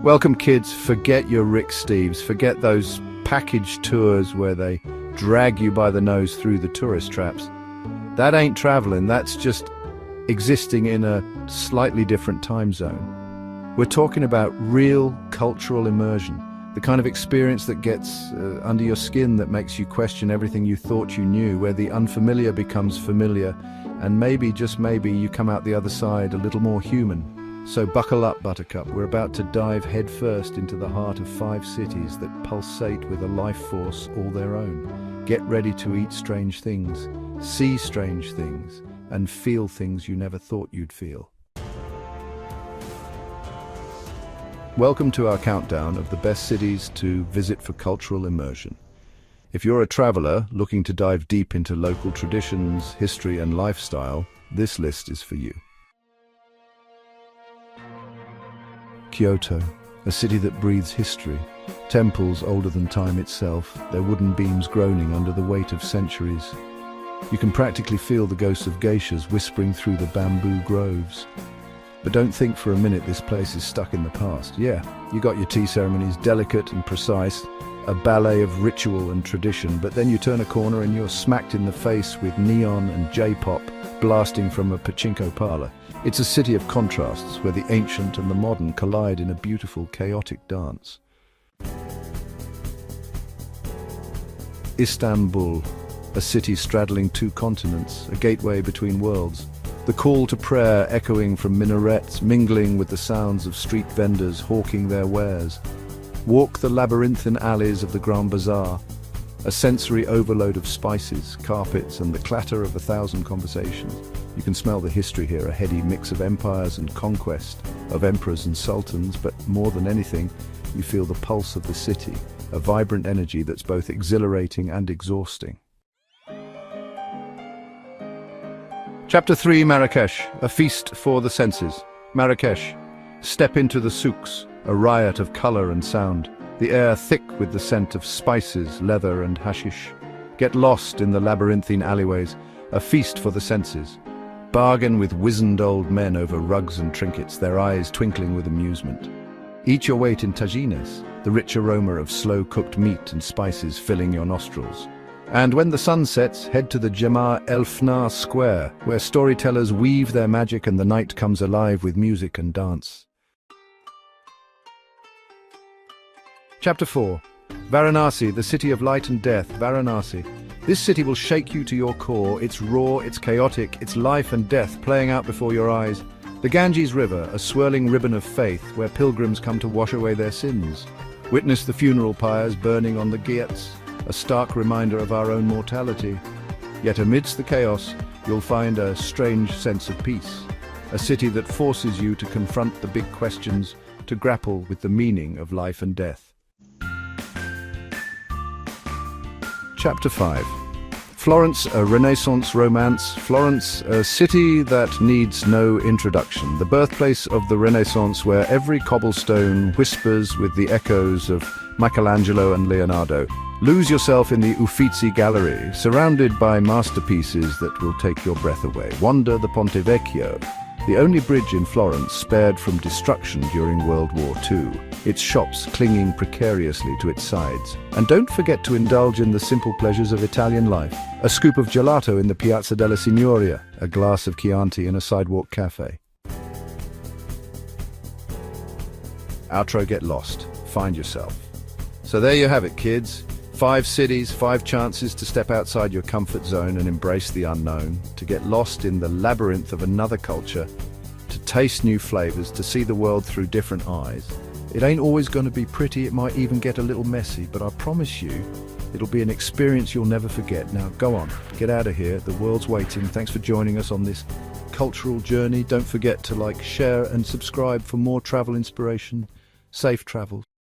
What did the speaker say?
Welcome kids, forget your Rick Steves, forget those package tours where they drag you by the nose through the tourist traps. That ain't traveling, that's just existing in a slightly different time zone. We're talking about real cultural immersion, the kind of experience that gets under your skin, that makes you question everything you thought you knew, where the unfamiliar becomes familiar, and maybe, just maybe, you come out the other side a little more human. So buckle up, Buttercup. We're about to dive headfirst into the heart of 5 cities that pulsate with a life force all their own. Get ready to eat strange things, see strange things, and feel things you never thought you'd feel. Welcome to our countdown of the best cities to visit for cultural immersion. If you're a traveler looking to dive deep into local traditions, history, and lifestyle, this list is for you. Kyoto, a city that breathes history. Temples older than time itself, their wooden beams groaning under the weight of centuries. You can practically feel the ghosts of geishas whispering through the bamboo groves. But don't think for a minute this place is stuck in the past. Yeah, you got your tea ceremonies, delicate and precise, a ballet of ritual and tradition, but then you turn a corner and you're smacked in the face with neon and J-pop blasting from a pachinko parlor. It's a city of contrasts where the ancient and the modern collide in a beautiful, chaotic dance. Istanbul, a city straddling 2 continents, a gateway between worlds. The call to prayer echoing from minarets, mingling with the sounds of street vendors hawking their wares. Walk the labyrinthine alleys of the Grand Bazaar, a sensory overload of spices, carpets, and the clatter of 1,000 conversations. You can smell the history here, a heady mix of empires and conquest, of emperors and sultans, but more than anything, you feel the pulse of the city, a vibrant energy that's both exhilarating and exhausting. Chapter 3, Marrakesh, a feast for the senses. Marrakesh. Step into the souks, a riot of color and sound, the air thick with the scent of spices, leather, and hashish. Get lost in the labyrinthine alleyways, a feast for the senses. Bargain with wizened old men over rugs and trinkets, their eyes twinkling with amusement. Eat your weight in tagines, the rich aroma of slow-cooked meat and spices filling your nostrils. And when the sun sets, head to the Jemaa El Fna Square, where storytellers weave their magic and the night comes alive with music and dance. Chapter 4. Varanasi, the city of light and death. Varanasi. This city will shake you to your core. It's raw, it's chaotic, it's life and death playing out before your eyes. The Ganges River, a swirling ribbon of faith where pilgrims come to wash away their sins. Witness the funeral pyres burning on the ghats, a stark reminder of our own mortality. Yet amidst the chaos, you'll find a strange sense of peace. A city that forces you to confront the big questions, to grapple with the meaning of life and death. Chapter 5. Florence, a Renaissance romance. Florence, a city that needs no introduction. The birthplace of the Renaissance, where every cobblestone whispers with the echoes of Michelangelo and Leonardo. Lose yourself in the Uffizi Gallery, surrounded by masterpieces that will take your breath away. Wander the Ponte Vecchio, the only bridge in Florence spared from destruction during World War II, its shops clinging precariously to its sides. And don't forget to indulge in the simple pleasures of Italian life. A scoop of gelato in the Piazza della Signoria, a glass of Chianti in a sidewalk cafe. Outro: get lost, find yourself. So there you have it, kids. 5 cities, 5 chances to step outside your comfort zone and embrace the unknown, to get lost in the labyrinth of another culture, to taste new flavors, to see the world through different eyes. It ain't always going to be pretty, it might even get a little messy, but I promise you, it'll be an experience you'll never forget. Now go on, get out of here, the world's waiting. Thanks for joining us on this cultural journey. Don't forget to like, share, and subscribe for more travel inspiration. Safe travels.